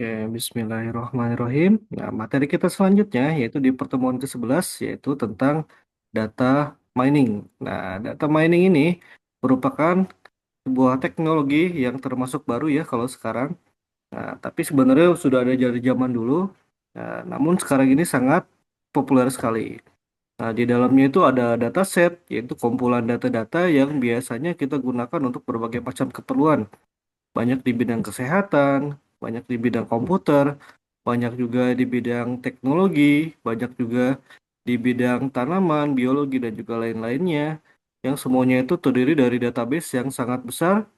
Oke, Bismillahirrahmanirrahim. Nah, materi kita selanjutnya yaitu di pertemuan ke-11 yaitu tentang data mining. Nah, data mining ini merupakan sebuah teknologi yang termasuk baru ya kalau sekarang. Nah, tapi sebenarnya sudah ada dari zaman dulu. Nah, namun sekarang ini sangat populer sekali. Nah, di dalamnya itu ada dataset, yaitu kumpulan data-data yang biasanya kita gunakan untuk berbagai macam keperluan. Banyak di bidang kesehatan, banyak di bidang komputer, banyak juga di bidang teknologi, banyak juga di bidang tanaman, biologi, dan juga lain-lainnya. Yang semuanya itu terdiri dari database yang sangat besar,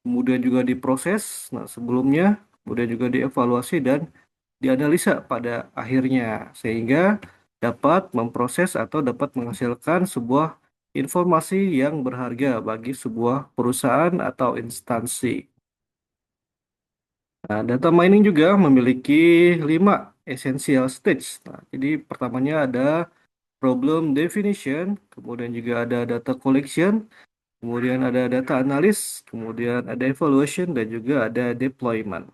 kemudian juga diproses, nah sebelumnya, kemudian juga dievaluasi dan dianalisa pada akhirnya, sehingga dapat memproses atau dapat menghasilkan sebuah informasi yang berharga bagi sebuah perusahaan atau instansi. Nah, data mining juga memiliki 5 essential stage. Nah, jadi pertamanya ada problem definition, kemudian juga ada data collection, kemudian ada data analysis, kemudian ada evaluation, dan juga ada deployment.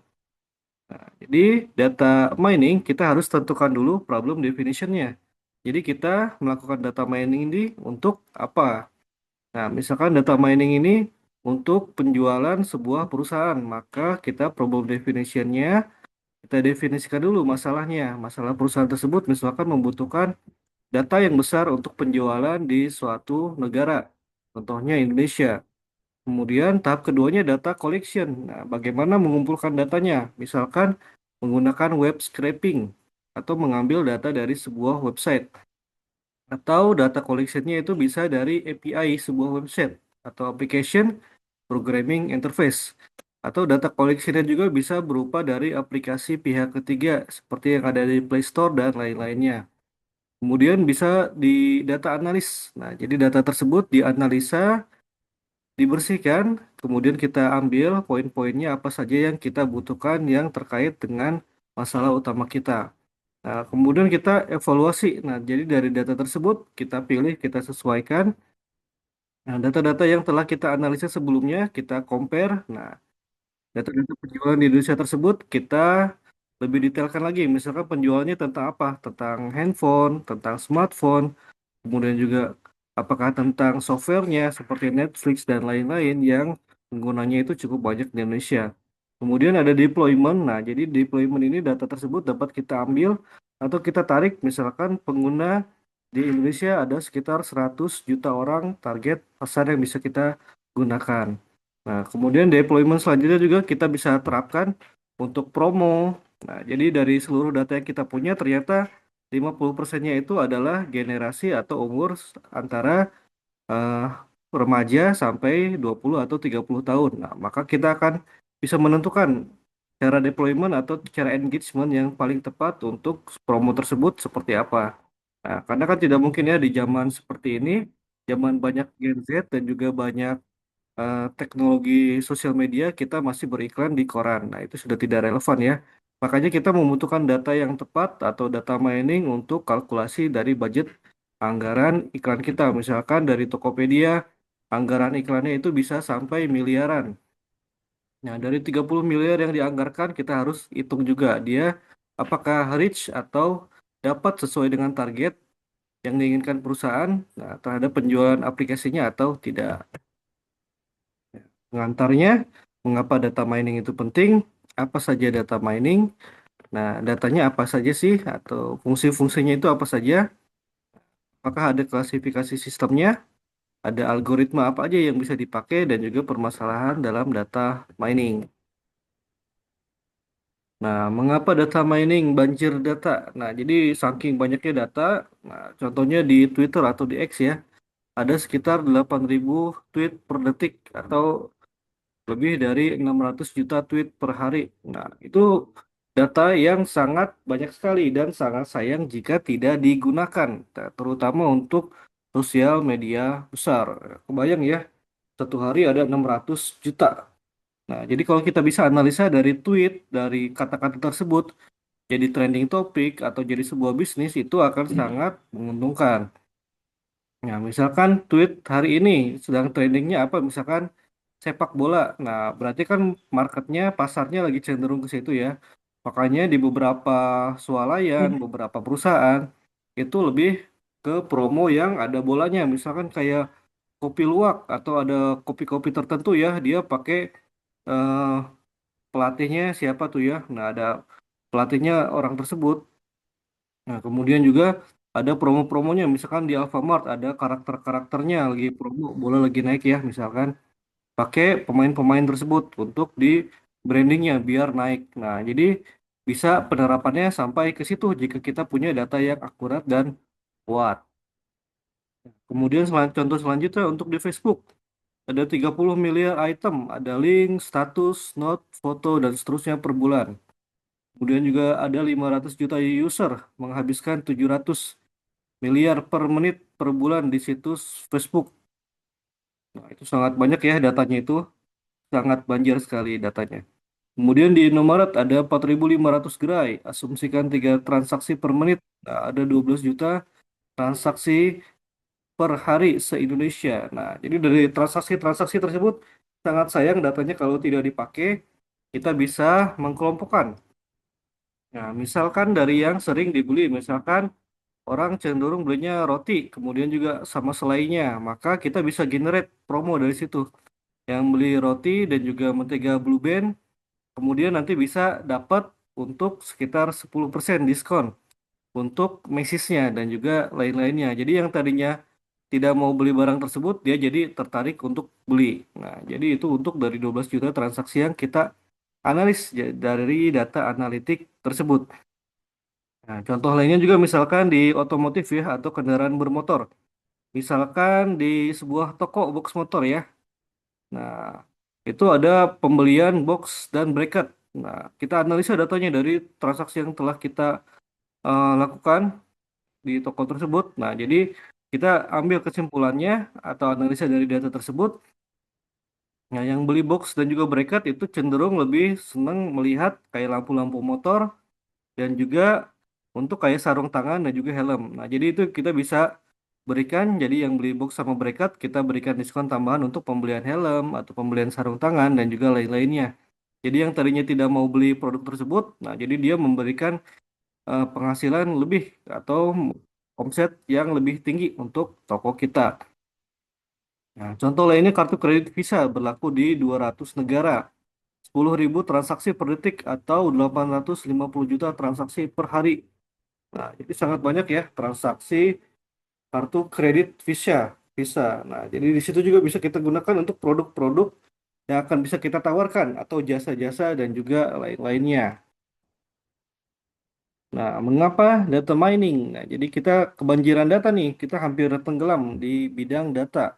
Nah, jadi data mining kita harus tentukan dulu problem definitionnya. Jadi kita melakukan data mining ini untuk apa? Nah, misalkan data mining ini untuk penjualan sebuah perusahaan, maka kita problem definitionnya kita definisikan dulu masalahnya. Masalah perusahaan tersebut misalkan membutuhkan data yang besar untuk penjualan di suatu negara, contohnya Indonesia. Kemudian tahap keduanya data collection. Nah, bagaimana mengumpulkan datanya? Misalkan menggunakan web scraping atau mengambil data dari sebuah website. Atau data collectionnya itu bisa dari API sebuah website atau application programming interface. Atau data collectionnya juga bisa berupa dari aplikasi pihak ketiga seperti yang ada di Play Store dan lain-lainnya. Kemudian bisa di data analis. Nah, jadi data tersebut dianalisa, dibersihkan, kemudian kita ambil poin-poinnya apa saja yang kita butuhkan yang terkait dengan masalah utama kita. Nah, kemudian kita evaluasi. Nah, jadi dari data tersebut kita pilih, kita sesuaikan. Nah, data-data yang telah kita analisa sebelumnya kita compare. Nah, data-data penjualan di Indonesia tersebut kita lebih detailkan lagi. Misalkan penjualannya tentang apa? Tentang handphone, tentang smartphone, kemudian juga apakah tentang softwarenya seperti Netflix dan lain-lain yang penggunanya itu cukup banyak di Indonesia. Kemudian ada deployment. Nah, jadi deployment ini data tersebut dapat kita ambil atau kita tarik. Misalkan pengguna di Indonesia ada sekitar 100 juta orang target pasar yang bisa kita gunakan. Nah, kemudian deployment selanjutnya juga kita bisa terapkan untuk promo. Nah, jadi dari seluruh data yang kita punya ternyata 50%-nya itu adalah generasi atau umur antara eh, remaja sampai 20 atau 30 tahun. Nah, maka kita akan bisa menentukan cara deployment atau cara engagement yang paling tepat untuk promo tersebut seperti apa. Nah, karena kan tidak mungkin ya di zaman seperti ini, zaman banyak Gen Z dan juga banyak teknologi sosial media, kita masih beriklan di koran. Nah, itu sudah tidak relevan ya. Makanya kita membutuhkan data yang tepat atau data mining untuk kalkulasi dari budget anggaran iklan kita. Misalkan dari Tokopedia, anggaran iklannya itu bisa sampai miliaran. Nah, dari 30 miliar yang dianggarkan, kita harus hitung juga dia apakah reach atau dapat sesuai dengan target yang diinginkan perusahaan terhadap penjualan aplikasinya atau tidak. Pengantarnya, mengapa data mining itu penting, apa saja data mining, nah datanya apa saja sih, atau fungsi-fungsinya itu apa saja, apakah ada klasifikasi sistemnya, ada algoritma apa aja yang bisa dipakai, dan juga permasalahan dalam data mining. Nah, mengapa data mining banjir data? Nah, jadi saking banyaknya data, nah, contohnya di Twitter atau di X ya, ada sekitar 8.000 tweet per detik atau lebih dari 600 juta tweet per hari. Nah, itu data yang sangat banyak sekali dan sangat sayang jika tidak digunakan, terutama untuk sosial media besar. Kebayang ya, satu hari ada 600 juta. Nah, jadi kalau kita bisa analisa dari tweet, dari kata-kata tersebut, jadi trending topik atau jadi sebuah bisnis, itu akan sangat menguntungkan. Nah, misalkan tweet hari ini sedang trendingnya apa? Misalkan sepak bola. Nah, berarti kan marketnya, pasarnya lagi cenderung ke situ ya. Makanya di beberapa swalayan, beberapa perusahaan itu lebih ke promo yang ada bolanya. Misalkan kayak kopi luwak atau ada kopi-kopi tertentu ya, dia pakai eh, pelatihnya siapa tuh ya. Nah, ada pelatihnya orang tersebut. Nah, kemudian juga ada promo-promonya. Misalkan di Alfamart ada karakter-karakternya lagi promo, bola lagi naik ya, misalkan pakai pemain-pemain tersebut untuk di brandingnya biar naik. Nah, jadi bisa penerapannya sampai ke situ jika kita punya data yang akurat dan kuat. Kemudian contoh selanjutnya untuk di Facebook. Ada 30 miliar item, ada link, status, note, foto, dan seterusnya per bulan. Kemudian juga ada 500 juta user menghabiskan 700 miliar per menit per bulan di situs Facebook. Nah, itu sangat banyak ya datanya itu, sangat banjir sekali datanya. Kemudian di Indomaret ada 4.500 gerai, asumsikan 3 transaksi per menit. Nah, ada 12 juta transaksi per hari se-Indonesia. Nah, jadi dari transaksi-transaksi tersebut sangat sayang datanya kalau tidak dipakai, kita bisa mengkelompokkan. Nah, misalkan dari yang sering dibeli, misalkan orang cenderung belinya roti, kemudian juga sama selainya, maka kita bisa generate promo dari situ. Yang beli roti dan juga mentega Blue Band, kemudian nanti bisa dapat untuk sekitar 10% diskon untuk mesisnya dan juga lain-lainnya. Jadi yang tadinya tidak mau beli barang tersebut, dia jadi tertarik untuk beli. Nah, jadi itu untuk dari 12 juta transaksi yang kita analis dari data analitik tersebut. Nah, contoh lainnya juga misalkan di otomotif ya atau kendaraan bermotor. Misalkan di sebuah toko box motor ya. Nah, itu ada pembelian box dan bracket. Nah, kita analisa datanya dari transaksi yang telah kita lakukan di toko tersebut. Nah, jadi kita ambil kesimpulannya atau analisa dari data tersebut. Nah, yang beli box dan juga bracket itu cenderung lebih senang melihat kayak lampu-lampu motor dan juga untuk kayak sarung tangan dan juga helm. Nah, jadi itu kita bisa berikan, jadi yang beli box sama bracket kita berikan diskon tambahan untuk pembelian helm atau pembelian sarung tangan dan juga lain-lainnya. Jadi yang tadinya tidak mau beli produk tersebut, nah jadi dia memberikan penghasilan lebih atau omset yang lebih tinggi untuk toko kita. Nah, contoh lainnya kartu kredit Visa berlaku di 200 negara. 10.000 transaksi per detik atau 850 juta transaksi per hari. Nah, jadi sangat banyak ya transaksi kartu kredit Visa. Visa. Nah, jadi di situ juga bisa kita gunakan untuk produk-produk yang akan bisa kita tawarkan atau jasa-jasa dan juga lain-lainnya. Nah, mengapa data mining? Nah, jadi kita kebanjiran data nih, kita hampir tenggelam di bidang data.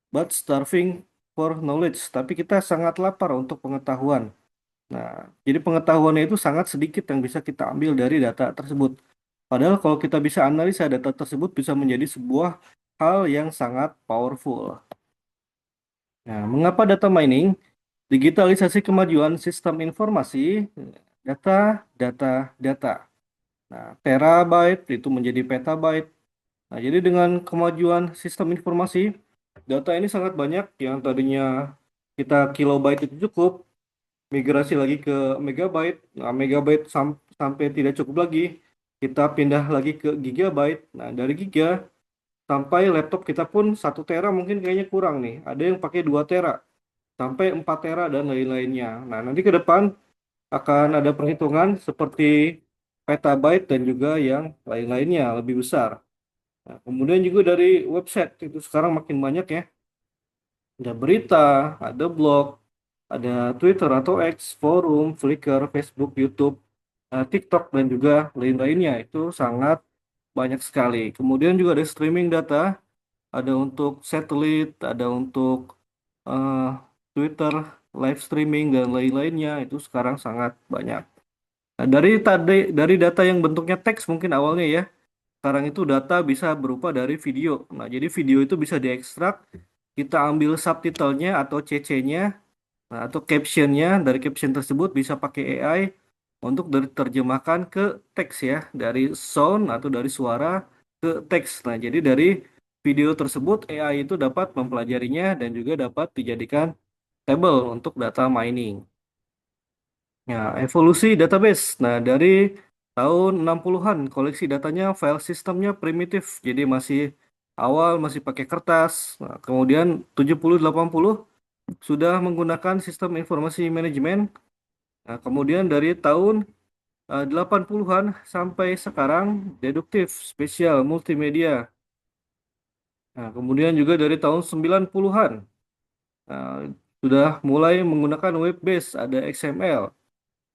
But starving for knowledge, tapi kita sangat lapar untuk pengetahuan. Nah, jadi pengetahuannya itu sangat sedikit yang bisa kita ambil dari data tersebut. Padahal kalau kita bisa analisa data tersebut bisa menjadi sebuah hal yang sangat powerful. Nah, mengapa data mining? Digitalisasi kemajuan sistem informasi, data, data, data. Nah, terabyte itu menjadi petabyte. Nah, jadi dengan kemajuan sistem informasi, data ini sangat banyak yang tadinya kita kilobyte itu cukup, migrasi lagi ke megabyte. Nah, megabyte sampai tidak cukup lagi, kita pindah lagi ke gigabyte. Nah, dari giga sampai laptop kita pun 1 tera mungkin kayaknya kurang nih. Ada yang pakai 2 tera sampai 4 tera dan lain-lainnya. Nah, nanti ke depan akan ada perhitungan seperti petabyte dan juga yang lain-lainnya lebih besar. Nah, kemudian juga dari website itu sekarang makin banyak ya. Ada berita, ada blog, ada Twitter atau X, forum, Flickr, Facebook, YouTube, TikTok, dan juga lain-lainnya. Itu sangat banyak sekali. Kemudian juga ada streaming data, ada untuk satelit, ada untuk eh, Twitter, live streaming, dan lain-lainnya. Itu sekarang sangat banyak. Nah, dari data yang bentuknya teks mungkin awalnya ya. Sekarang itu data bisa berupa dari video. Nah, jadi video itu bisa diekstrak, kita ambil subtitlenya atau CC-nya, nah, atau captionnya. Dari caption tersebut bisa pakai AI untuk diterjemahkan ke teks ya, dari sound atau dari suara ke teks. Nah, jadi dari video tersebut AI itu dapat mempelajarinya dan juga dapat dijadikan table untuk data mining. Ya, evolusi database. Nah, dari tahun 60-an koleksi datanya file sistemnya primitif. Jadi masih awal masih pakai kertas. Nah, kemudian 70-80 sudah menggunakan sistem informasi manajemen. Nah, kemudian dari tahun 80-an sampai sekarang deduktif, spesial, multimedia. Nah, kemudian juga dari tahun 90-an sudah mulai menggunakan web base, ada XML,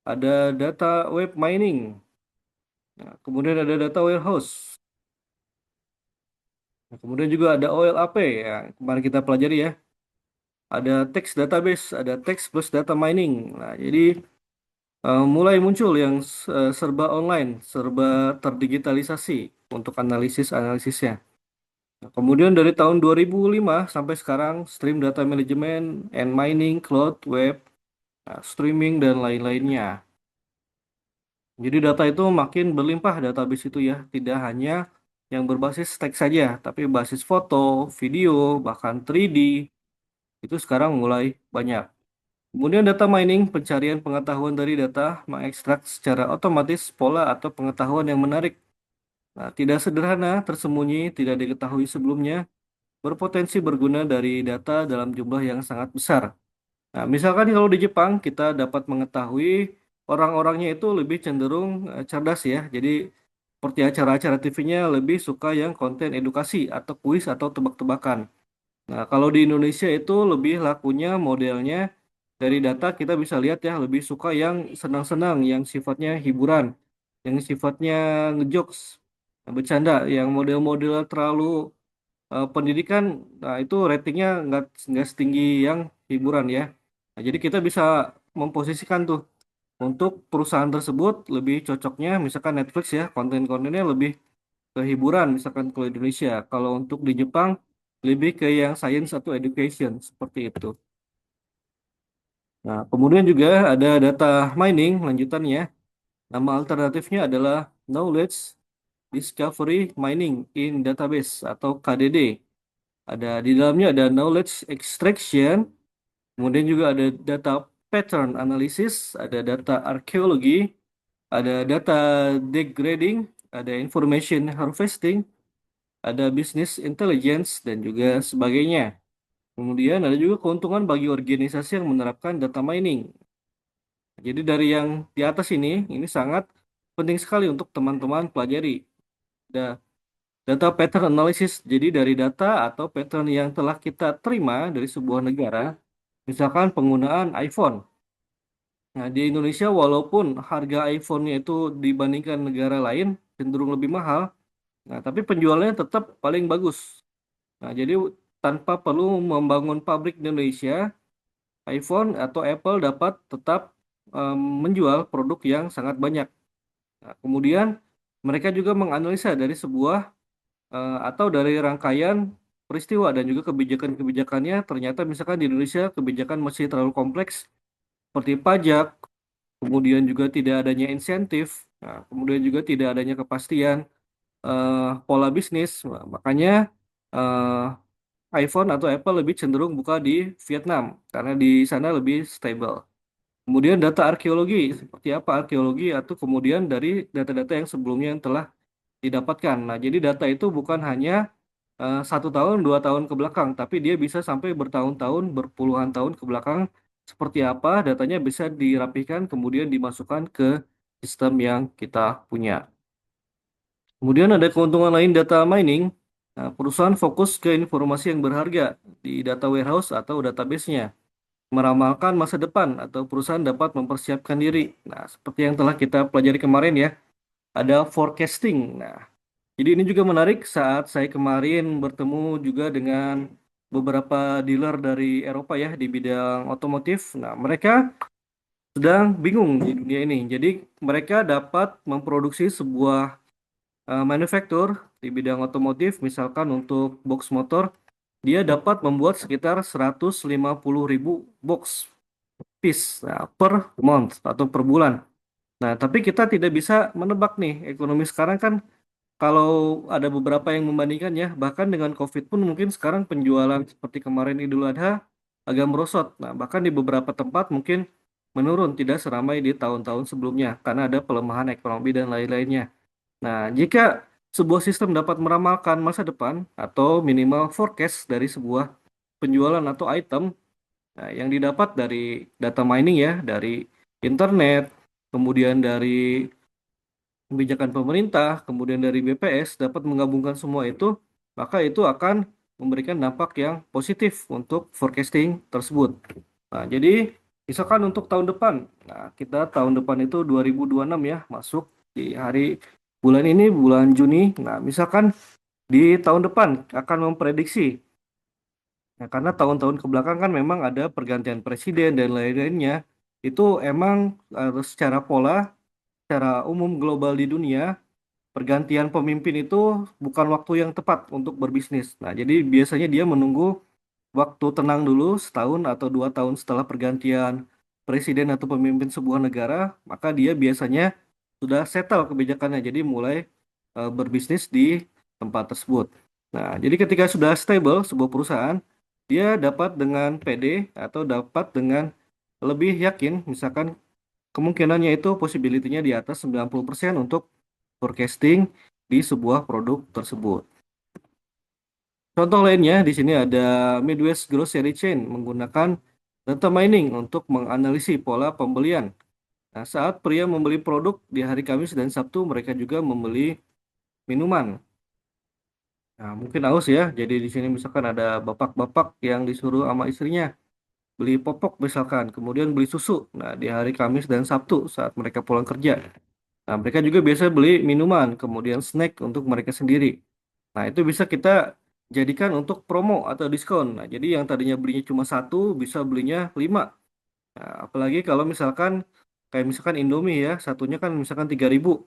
ada data web mining. Nah, kemudian ada data warehouse. Nah, kemudian juga ada OLAP ya, kemarin kita pelajari ya. Ada text database, ada text plus data mining. Nah, jadi mulai muncul yang serba online, serba terdigitalisasi untuk analisisnya. Nah, kemudian dari tahun 2005 sampai sekarang stream data management and mining, cloud, web, streaming dan lain-lainnya. Jadi data itu makin berlimpah database itu ya, tidak hanya yang berbasis teks saja, tapi basis foto, video, bahkan 3D, itu sekarang mulai banyak. Kemudian data mining, pencarian pengetahuan dari data, mengekstrak secara otomatis pola atau pengetahuan yang menarik. Nah, tidak sederhana, tersembunyi, tidak diketahui sebelumnya, berpotensi berguna dari data dalam jumlah yang sangat besar. Nah, misalkan kalau di Jepang kita dapat mengetahui orang-orangnya itu lebih cenderung cerdas ya. Jadi seperti acara-acara TV-nya lebih suka yang konten edukasi atau kuis atau tebak-tebakan. Nah, kalau di Indonesia itu lebih lakunya modelnya dari data kita bisa lihat ya lebih suka yang senang-senang, yang sifatnya hiburan, yang sifatnya ngejokes, bercanda, yang model-model terlalu pendidikan, nah itu ratingnya nggak setinggi yang hiburan ya. Nah, jadi kita bisa memposisikan tuh untuk perusahaan tersebut lebih cocoknya, misalkan Netflix ya, konten-kontennya lebih ke hiburan, misalkan kalau Indonesia. Kalau untuk di Jepang lebih ke yang science atau education seperti itu. Nah, kemudian juga ada data mining lanjutannya. Nama alternatifnya adalah Knowledge Discovery Mining in Database atau KDD. Ada di dalamnya ada knowledge extraction, kemudian juga ada data pattern analysis, ada data archaeology, ada data degrading, ada information harvesting, ada business intelligence dan juga sebagainya. Kemudian ada juga keuntungan bagi organisasi yang menerapkan data mining. Jadi dari yang di atas ini sangat penting sekali untuk teman-teman pelajari. Ada data pattern analysis, jadi dari data atau pattern yang telah kita terima dari sebuah negara, misalkan penggunaan iPhone. Nah, di Indonesia walaupun harga iPhone-nya itu dibandingkan negara lain cenderung lebih mahal, nah tapi penjualannya tetap paling bagus. Nah, jadi tanpa perlu membangun pabrik di Indonesia, iPhone atau Apple dapat tetap menjual produk yang sangat banyak. Nah, kemudian mereka juga menganalisa dari sebuah atau dari rangkaian peristiwa dan juga kebijakan-kebijakannya ternyata misalkan di Indonesia kebijakan masih terlalu kompleks seperti pajak, kemudian juga tidak adanya insentif, nah, kemudian juga tidak adanya kepastian pola bisnis. Nah, makanya iPhone atau Apple lebih cenderung buka di Vietnam karena di sana lebih stable. Kemudian data arkeologi, seperti apa arkeologi atau kemudian dari data-data yang sebelumnya yang telah didapatkan. Nah, jadi data itu bukan hanya 1 tahun, 2 tahun ke belakang, tapi dia bisa sampai bertahun-tahun, berpuluhan tahun ke belakang. Seperti apa datanya bisa dirapihkan, kemudian dimasukkan ke sistem yang kita punya. Kemudian ada keuntungan lain data mining. Nah, perusahaan fokus ke informasi yang berharga di data warehouse atau database-nya. Meramalkan masa depan atau perusahaan dapat mempersiapkan diri. Nah, seperti yang telah kita pelajari kemarin ya, ada forecasting. Nah, jadi ini juga menarik saat saya kemarin bertemu juga dengan beberapa dealer dari Eropa ya di bidang otomotif. Nah, mereka sedang bingung di dunia ini. Jadi mereka dapat memproduksi sebuah manufaktur di bidang otomotif, misalkan untuk box motor, dia dapat membuat sekitar 150.000 box piece per month atau per bulan. Nah, tapi kita tidak bisa menebak nih ekonomi sekarang kan kalau ada beberapa yang membandingkan ya, bahkan dengan COVID pun mungkin sekarang penjualan seperti kemarin Idul Adha agak merosot. Nah, bahkan di beberapa tempat mungkin menurun, tidak seramai di tahun-tahun sebelumnya karena ada pelemahan ekonomi dan lain-lainnya. Nah, jika sebuah sistem dapat meramalkan masa depan atau minimal forecast dari sebuah penjualan atau item, nah, yang didapat dari data mining ya, dari internet, kemudian dari kebijakan pemerintah, kemudian dari BPS dapat menggabungkan semua itu, maka itu akan memberikan dampak yang positif untuk forecasting tersebut. Nah, jadi misalkan untuk tahun depan, nah kita tahun depan itu 2026 ya, masuk di hari bulan ini, bulan Juni. Nah, misalkan di tahun depan akan memprediksi, nah, karena tahun-tahun ke belakang kan memang ada pergantian presiden dan lain-lainnya, itu emang secara pola, secara umum global di dunia, pergantian pemimpin itu bukan waktu yang tepat untuk berbisnis. Nah, jadi biasanya dia menunggu waktu tenang dulu setahun atau 2 tahun setelah pergantian presiden atau pemimpin sebuah negara, maka dia biasanya sudah settle kebijakannya, jadi mulai berbisnis di tempat tersebut. Nah, jadi ketika sudah stable sebuah perusahaan, dia dapat dengan PD atau dapat dengan lebih yakin, misalkan kemungkinannya itu possibility-nya di atas 90% untuk forecasting di sebuah produk tersebut. Contoh lainnya di sini ada Midwest Grocery Chain menggunakan data mining untuk menganalisis pola pembelian. Nah, saat pria membeli produk di hari Kamis dan Sabtu, mereka juga membeli minuman. Nah, mungkin aus ya. Jadi di sini misalkan ada bapak-bapak yang disuruh sama istrinya beli popok misalkan, kemudian beli susu. Nah, di hari Kamis dan Sabtu saat mereka pulang kerja. Nah, mereka juga biasa beli minuman, kemudian snack untuk mereka sendiri. Nah, itu bisa kita jadikan untuk promo atau diskon. Nah, jadi yang tadinya belinya cuma satu, bisa belinya 5. Nah, apalagi kalau misalkan, kayak misalkan Indomie ya, satunya kan misalkan 3.000.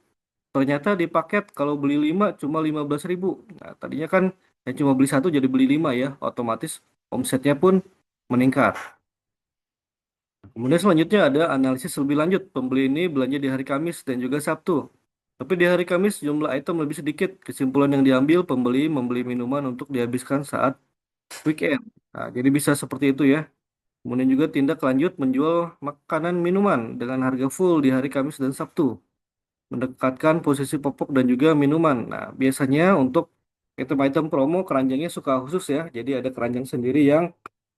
Ternyata di paket kalau beli 5 cuma 15.000. Nah, tadinya kan cuma beli satu jadi beli 5 ya, otomatis omsetnya pun meningkat. Kemudian selanjutnya ada analisis lebih lanjut. Pembeli ini belanja di hari Kamis dan juga Sabtu. Tapi di hari Kamis jumlah item lebih sedikit. Kesimpulan yang diambil, pembeli membeli minuman untuk dihabiskan saat weekend. Nah, jadi bisa seperti itu ya. Kemudian juga tindak lanjut menjual makanan minuman dengan harga full di hari Kamis dan Sabtu. Mendekatkan posisi popok dan juga minuman. Nah, biasanya untuk item-item promo keranjangnya suka khusus ya. Jadi ada keranjang sendiri yang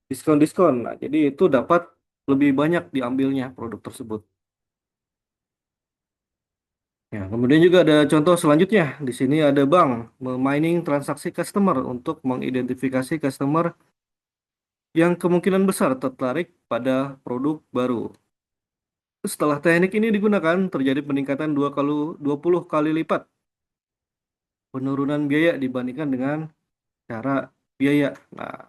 diskon-diskon. Nah, jadi itu dapat lebih banyak diambilnya produk tersebut. Ya, kemudian juga ada contoh selanjutnya. Di sini ada bank memining transaksi customer untuk mengidentifikasi customer yang kemungkinan besar tertarik pada produk baru. Setelah teknik ini digunakan, terjadi peningkatan 20 kali lipat penurunan biaya dibandingkan dengan cara biaya. Nah,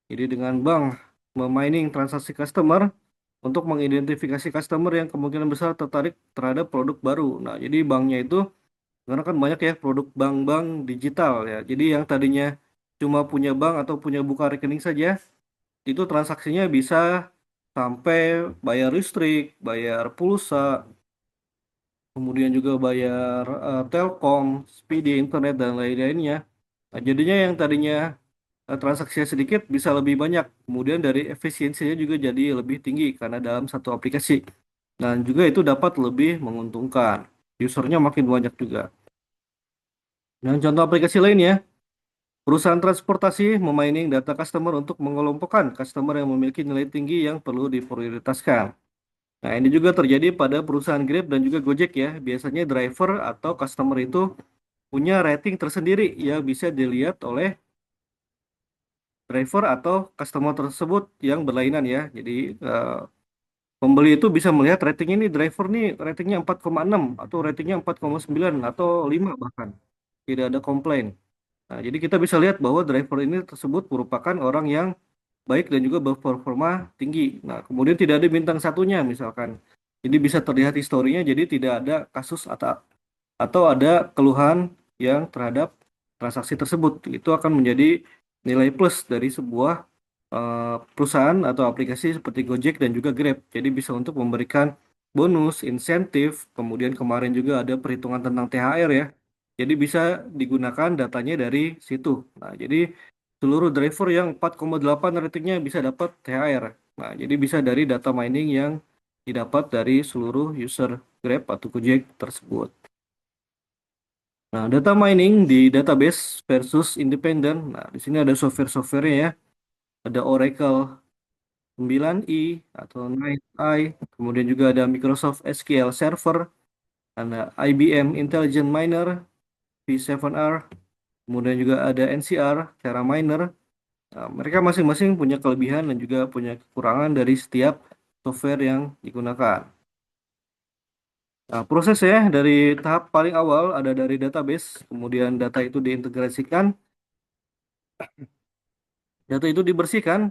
jadi dengan bank memining transaksi customer untuk mengidentifikasi customer yang kemungkinan besar tertarik terhadap produk baru. Nah, jadi banknya itu karena kan banyak ya produk bank-bank digital ya. Jadi yang tadinya cuma punya bank atau punya buka rekening saja, itu transaksinya bisa sampai bayar listrik, bayar pulsa, kemudian juga bayar telkom, speedy internet dan lain-lainnya. Nah, jadinya yang tadinya transaksinya sedikit bisa lebih banyak. Kemudian dari efisiensinya juga jadi lebih tinggi karena dalam satu aplikasi. Dan juga itu dapat lebih menguntungkan. Usernya makin banyak juga. Dan contoh aplikasi lainnya, perusahaan transportasi memining data customer untuk mengelompokkan customer yang memiliki nilai tinggi yang perlu diprioritaskan. Nah, ini juga terjadi pada perusahaan Grab dan juga Gojek ya. Biasanya driver atau customer itu punya rating tersendiri yang bisa dilihat oleh driver atau customer tersebut yang berlainan ya. Jadi eh, pembeli itu bisa melihat rating ini driver nih ratingnya 4,6 atau ratingnya 4,9 atau 5 bahkan. Tidak ada komplain. Nah, jadi kita bisa lihat bahwa driver ini tersebut merupakan orang yang baik dan juga berperforma tinggi. Nah, kemudian tidak ada bintang satunya misalkan. Jadi bisa terlihat historinya, jadi tidak ada kasus atau ada keluhan yang terhadap transaksi tersebut. Itu akan menjadi nilai plus dari sebuah perusahaan atau aplikasi seperti Gojek dan juga Grab. Jadi bisa untuk memberikan bonus, insentif, kemudian kemarin juga ada perhitungan tentang THR ya. Jadi bisa digunakan datanya dari situ. Nah, jadi seluruh driver yang 4,8 ratingnya bisa dapat THR. Nah, jadi bisa dari data mining yang didapat dari seluruh user Grab atau Gojek tersebut. Nah, data mining di database versus independen. Nah, di sini ada software-softwarenya ya. Ada Oracle 9i atau 9i, kemudian juga ada Microsoft SQL Server, ada IBM Intelligent Miner V7R, kemudian juga ada NCR Terra Miner. Nah, mereka masing-masing punya kelebihan dan juga punya kekurangan dari setiap software yang digunakan. Nah, prosesnya dari tahap paling awal ada dari database, kemudian data itu diintegrasikan, data itu dibersihkan.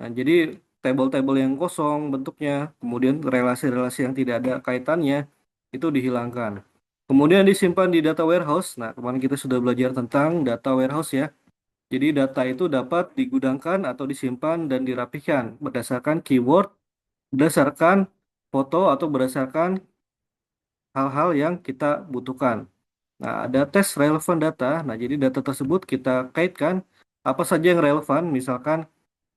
Nah, jadi tabel-tabel yang kosong bentuknya, kemudian relasi-relasi yang tidak ada kaitannya itu dihilangkan. Kemudian disimpan di data warehouse. Nah, kemarin kita sudah belajar tentang data warehouse ya. Jadi data itu dapat digudangkan atau disimpan dan dirapikan berdasarkan keyword, berdasarkan foto atau berdasarkan hal-hal yang kita butuhkan. Nah, ada tes relevan data. Nah, jadi data tersebut kita kaitkan apa saja yang relevan. Misalkan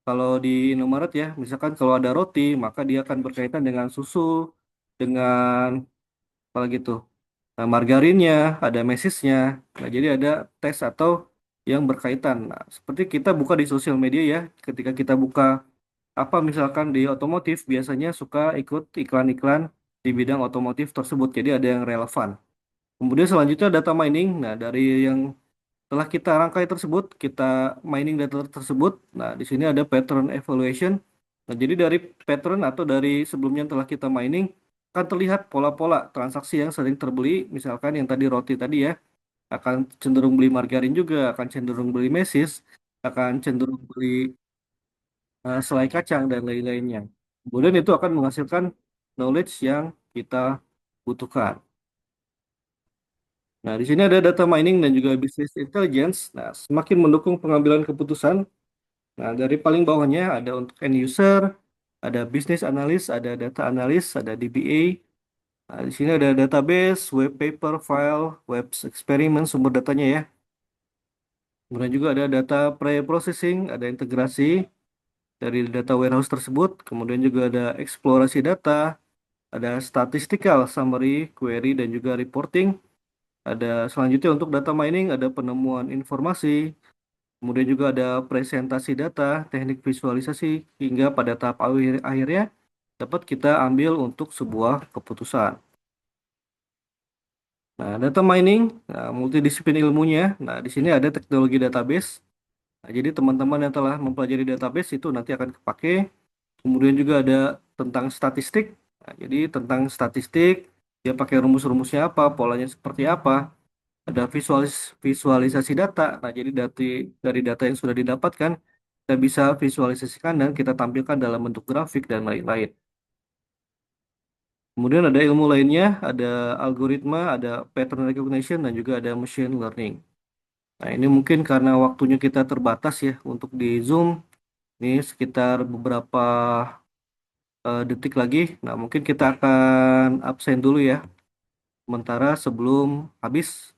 kalau di Indomaret ya, misalkan kalau ada roti, maka dia akan berkaitan dengan susu, dengan apa lagi tuh? Nah, margarinnya, ada mesisnya. Nah, jadi ada tes atau yang berkaitan. Nah, seperti kita buka di sosial media ya, ketika kita buka apa misalkan di otomotif, biasanya suka ikut iklan-iklan di bidang otomotif tersebut. Jadi ada yang relevan. Kemudian selanjutnya data mining. Nah, dari yang setelah kita rangkai tersebut, kita mining data tersebut. Nah, di sini ada pattern evaluation. Nah, jadi dari pattern atau dari sebelumnya yang telah kita mining, akan terlihat pola-pola transaksi yang sering terbeli. Misalkan yang tadi roti tadi ya, akan cenderung beli margarin juga, akan cenderung beli mesis, akan cenderung beli selai kacang dan lain-lainnya. Kemudian itu akan menghasilkan knowledge yang kita butuhkan. Nah, di sini ada data mining dan juga business intelligence. Nah, semakin mendukung pengambilan keputusan. Nah, dari paling bawahnya ada untuk end user, ada business analyst, ada data analyst, ada DBA. Nah, di sini ada database, web paper, file, web experiment, sumber datanya ya. Kemudian juga ada data pre-processing, ada integrasi dari data warehouse tersebut. Kemudian juga ada eksplorasi data, ada statistical summary, query, dan juga reporting. Ada selanjutnya untuk data mining, ada penemuan informasi, kemudian juga ada presentasi data, teknik visualisasi, hingga pada tahap akhirnya dapat kita ambil untuk sebuah keputusan. Nah, data mining, nah, multidisiplin ilmunya. Nah, di sini ada teknologi database. Nah, jadi teman-teman yang telah mempelajari database itu nanti akan kepake. Kemudian juga ada tentang statistik. Nah, jadi tentang statistik, dia pakai rumus-rumusnya apa, polanya seperti apa. Ada visualisasi data. Nah, jadi dari data yang sudah didapatkan, kita bisa visualisasikan dan kita tampilkan dalam bentuk grafik dan lain-lain. Kemudian ada ilmu lainnya, ada algoritma, ada pattern recognition, dan juga ada machine learning. Nah, ini mungkin karena waktunya kita terbatas ya untuk di Zoom, ini sekitar beberapa detik lagi. Nah, mungkin kita akan absen dulu ya, sementara sebelum habis.